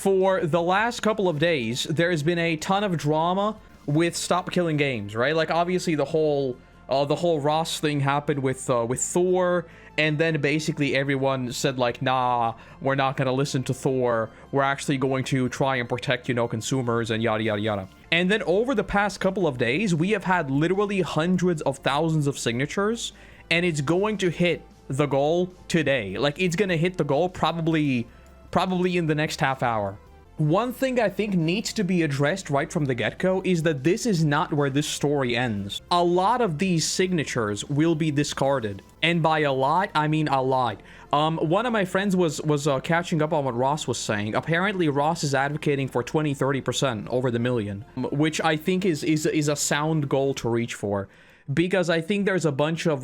for the last couple of days, there's been a ton of drama with Stop Killing Games, right? Like, obviously, the whole Ross thing happened with Thor, and then basically everyone said, like, nah, we're not gonna listen to Thor. We're actually going to try and protect, consumers and yada, yada, yada. And then over the past couple of days, we have had literally hundreds of thousands of signatures, and it's going to hit the goal today. Like, it's gonna hit the goal probably in the next half hour. One thing I think needs to be addressed right from the get-go is that this is not where this story ends. A lot of these signatures will be discarded. And by a lot, I mean a lot. One of my friends was catching up on what Ross was saying. Apparently, Ross is advocating for 20-30% over the million, which I think is a sound goal to reach for. Because I think there's a bunch of,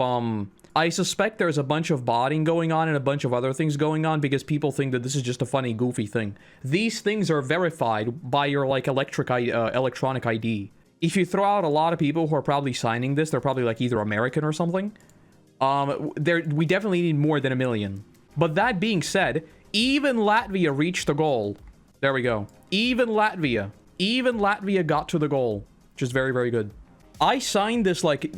I suspect there's a bunch of botting going on and a bunch of other things going on because people think that this is just a funny, goofy thing. These things are verified by your, like, electronic ID. If you throw out a lot of people who are probably signing this, they're probably, like, either American or something. We definitely need more than 1 million. But that being said, even Latvia reached the goal. There we go. Even Latvia got to the goal, which is very, very good. I signed this, like,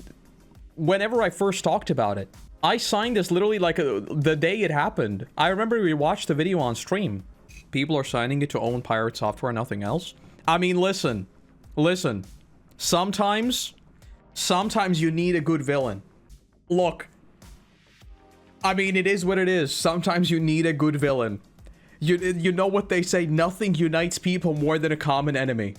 whenever I first talked about it. I signed this literally, like, the day it happened. I remember we watched the video on stream. People are signing it to own pirate software and nothing else. I mean, listen. Sometimes you need a good villain. Look. I mean, it is what it is. Sometimes you need a good villain. You know what they say, nothing unites people more than a common enemy.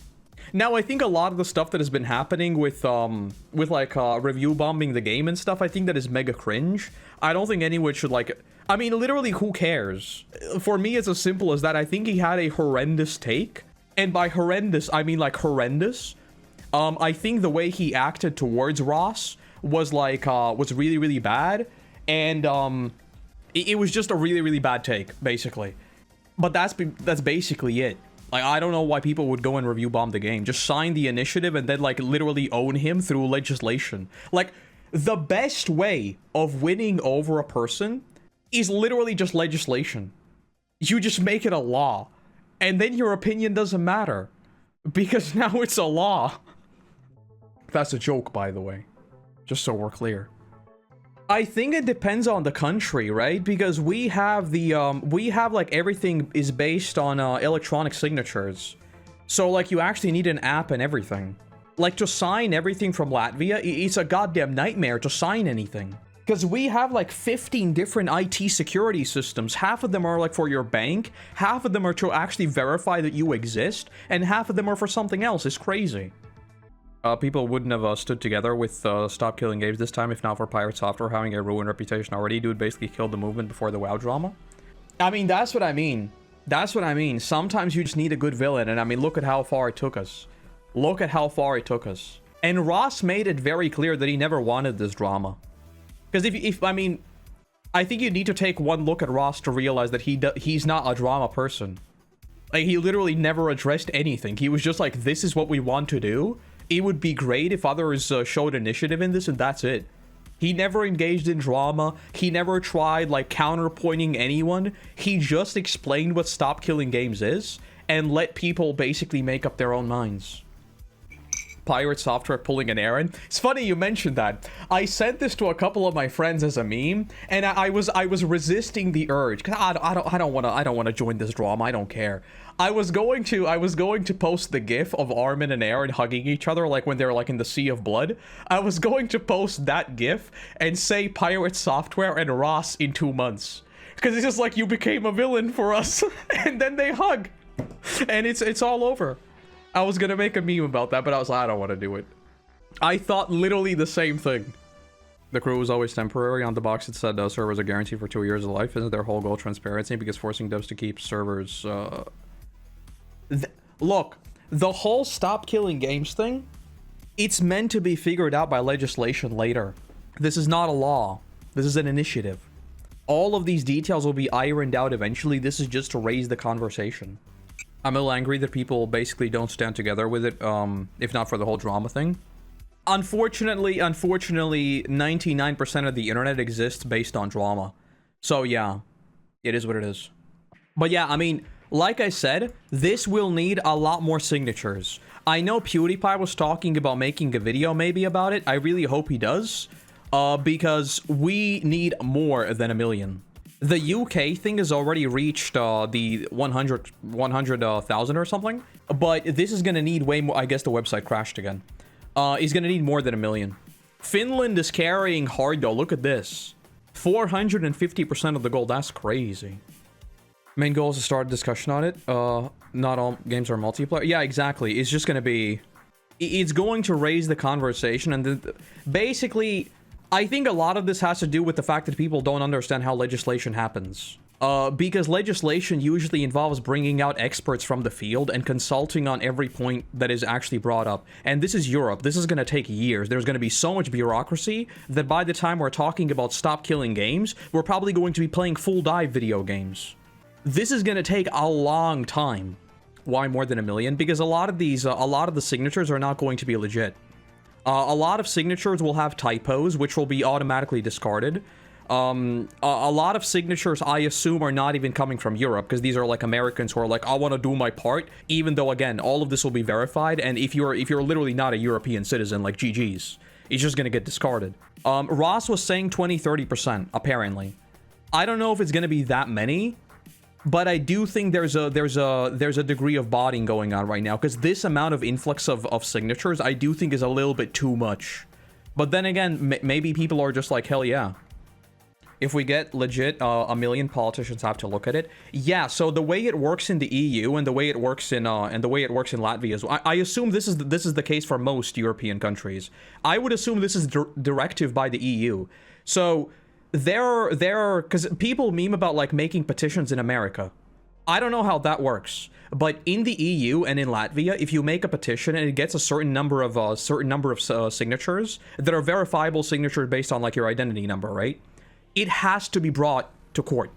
Now, I think a lot of the stuff that has been happening with review bombing the game and stuff, I think that is mega cringe. I don't think anyone should, like... I mean, literally, who cares? For me, it's as simple as that. I think he had a horrendous take. And by horrendous, I mean, like, horrendous. I think the way he acted towards Ross was, like, was really, really bad. And, it was just a really, really bad take, basically. But that's basically it. Like, I don't know why people would go and review bomb the game. Just sign the initiative and then, like, literally own him through legislation. Like, the best way of winning over a person is literally just legislation. You just make it a law. And then your opinion doesn't matter. Because now it's a law. That's a joke, by the way. Just so we're clear. I think it depends on the country, right? Because we have like, everything is based on electronic signatures. So, like, you actually need an app and everything. Like, to sign everything from Latvia, it's a goddamn nightmare to sign anything. Because we have, like, 15 different IT security systems. Half of them are, like, for your bank. Half of them are to actually verify that you exist. And half of them are for something else. It's crazy. People wouldn't have stood together with Stop Killing Games this time if not for Pirate Software having a ruined reputation already. Dude basically killed the movement before the WoW drama. I mean, that's what I mean. That's what I mean. Sometimes you just need a good villain, and I mean, look at how far it took us. Look at how far it took us. And Ross made it very clear that he never wanted this drama. Because I mean, I think you need to take one look at Ross to realize that he's not a drama person. Like, he literally never addressed anything. He was just like, this is what we want to do. It would be great if others showed initiative in this, and that's it. He never engaged in drama. He never tried, like, counterpointing anyone. He just explained what Stop Killing Games is, and let people basically make up their own minds. Pirate Software pulling an errand. It's funny you mentioned that. I sent this to a couple of my friends as a meme, and I was resisting the urge, because I don't want to join this drama. I don't care. I was going to post the gif of Armin and Aaron hugging each other, like when they're, like, in the sea of blood. I was going to post that gif and say Pirate Software and Ross in 2 months, because it's just like, you became a villain for us. And then they hug, and it's all over. I was gonna make a meme about that, but I was like, I don't want to do it. I thought literally the same thing. The crew was always temporary. On the box it said servers are guaranteed for 2 years of life. Isn't their whole goal transparency? Because forcing devs to keep servers... Look, the whole Stop Killing Games thing, it's meant to be figured out by legislation later. This is not a law. This is an initiative. All of these details will be ironed out eventually. This is just to raise the conversation. I'm a little angry that people basically don't stand together with it, if not for the whole drama thing. Unfortunately, 99% of the internet exists based on drama. So yeah, it is what it is. But yeah, I mean, like I said, this will need a lot more signatures. I know PewDiePie was talking about making a video maybe about it. I really hope he does, because we need more than 1 million. The UK thing has already reached the 100,000 or something, but this is gonna need way more. I guess the website crashed again. He's gonna need more than 1 million. Finland is carrying hard though. Look at this, 450% of the gold. That's crazy. Main goal is to start a discussion on it. Not all games are multiplayer. Yeah, exactly. It's just gonna be, it's going to raise the conversation, and then basically, I think a lot of this has to do with the fact that people don't understand how legislation happens. Because legislation usually involves bringing out experts from the field and consulting on every point that is actually brought up. And this is Europe. This is going to take years. There's going to be so much bureaucracy that by the time we're talking about stop killing games, we're probably going to be playing full dive video games. This is going to take a long time. Why more than 1 million? Because a lot of these, a lot of the signatures are not going to be legit. A lot of signatures will have typos, which will be automatically discarded. A lot of signatures, I assume, are not even coming from Europe, because these are like Americans who are like, I want to do my part, even though, again, all of this will be verified, and if you're literally not a European citizen, like GG's, it's just gonna get discarded. Ross was saying 20-30%, apparently. I don't know if it's gonna be that many, but I do think there's a degree of botting going on right now, because this amount of influx of signatures, I do think is a little bit too much. But then again, maybe people are just like, hell yeah. If we get legit, 1 million politicians have to look at it. Yeah, so the way it works in the EU and the way it works in Latvia as well. I assume this is the case for most European countries. I would assume this is directive by the EU. So because people meme about like making petitions in America. I don't know how that works, but in the EU and in Latvia, if you make a petition and it gets a certain number of signatures that are verifiable signatures based on like your identity number, right? It has to be brought to court.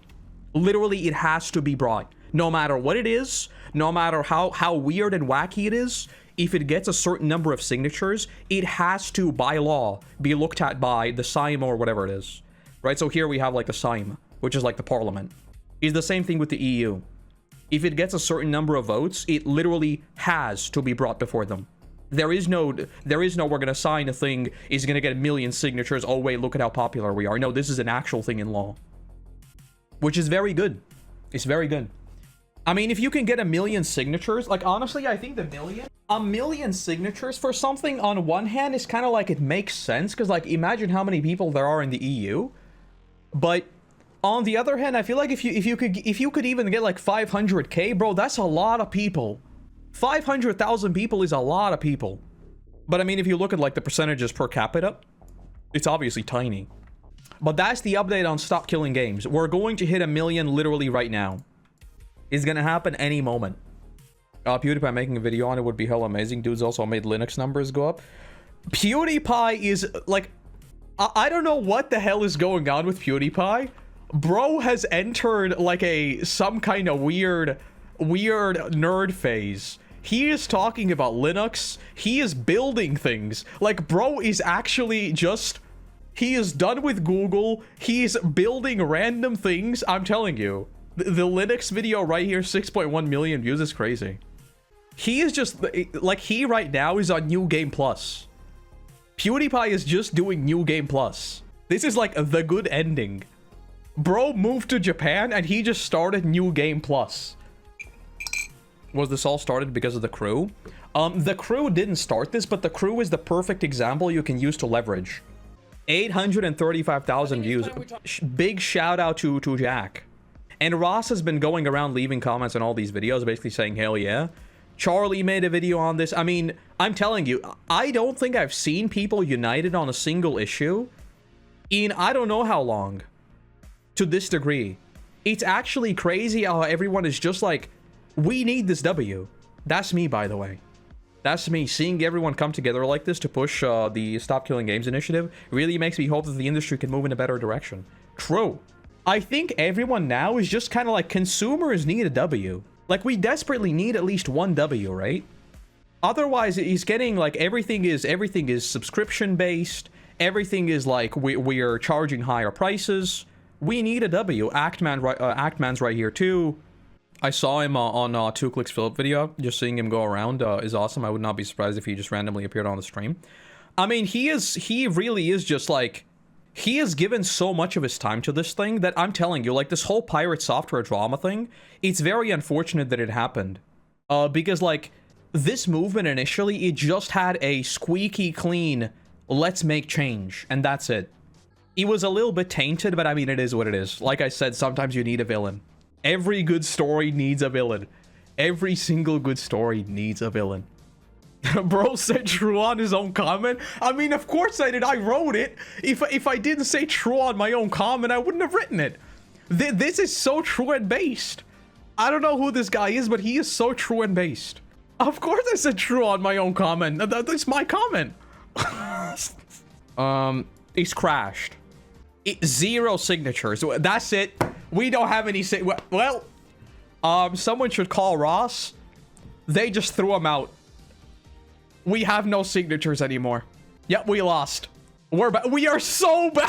Literally, it has to be brought. No matter what it is, no matter how weird and wacky it is, if it gets a certain number of signatures, it has to, by law, be looked at by the Sejm or whatever it is. Right? So here we have like the Sejm, which is like the parliament. It's the same thing with the EU. If it gets a certain number of votes, it literally has to be brought before them. There is no we're gonna sign a thing, is gonna get 1 million signatures, oh wait, look at how popular we are. No, this is an actual thing in law. Which is very good. It's very good. I mean, if you can get 1 million signatures, like honestly, I think a million signatures for something on one hand is kind of like, it makes sense, because like imagine how many people there are in the EU. But on the other hand, I feel like if you could even get like 500k, bro, that's a lot of people. 500,000 people is a lot of people. But I mean, if you look at like the percentages per capita, it's obviously tiny. But that's the update on Stop Killing Games. We're going to hit 1 million literally right now. It's gonna happen any moment. PewDiePie making a video on it would be hell amazing. Dude's also made Linux numbers go up. PewDiePie is like, I don't know what the hell is going on with PewDiePie. Bro has entered like some kind of weird nerd phase. He is talking about Linux. He is building things. Like, bro is actually just, he is done with Google. He's building random things. I'm telling you, the Linux video right here, 6.1 million views, is crazy. He is just like, he right now is on New Game Plus. PewDiePie is just doing New Game Plus. This is like the good ending. Bro moved to Japan and he just started New Game Plus. Was this all started because of the crew? The crew didn't start this, but the crew is the perfect example you can use to leverage. 835,000 views. Big shout out to Jack. And Ross has been going around leaving comments on all these videos, basically saying, hell yeah. Charlie made a video on this. I mean, I'm telling you, I don't think I've seen people united on a single issue in I don't know how long. To this degree. It's actually crazy how everyone is just like, we need this W. That's me, by the way. That's me. Seeing everyone come together like this to push the Stop Killing Games initiative really makes me hope that the industry can move in a better direction. True. I think everyone now is just kind of like, consumers need a W. Like, we desperately need at least one W, right? Otherwise, it's getting like, everything is subscription based. Everything is like, we are charging higher prices. We need a W. Actman's right here too. I saw him on 2 Clicks Philip video. Just seeing him go around is awesome. I would not be surprised if he just randomly appeared on the stream. I mean, he really is just like, he has given so much of his time to this thing that I'm telling you, like, this whole pirate software drama thing, it's very unfortunate that it happened. Because, like, this movement initially, it just had a squeaky clean, let's make change, and that's it. It was a little bit tainted, but I mean, it is what it is. Like I said, sometimes you need a villain. Every good story needs a villain. Every single good story needs a villain. Bro said true on his own comment. I mean, of course I did. I wrote it. If I didn't say true on my own comment, I wouldn't have written it. This is so true and based. I don't know who this guy is, but he is so true and based. Of course I said true on my own comment. That's my comment. He's crashed. 0 signatures. That's it. We don't have any well, someone should call Ross. They just threw him out. We have no signatures anymore. Yep, we lost. We are so bad.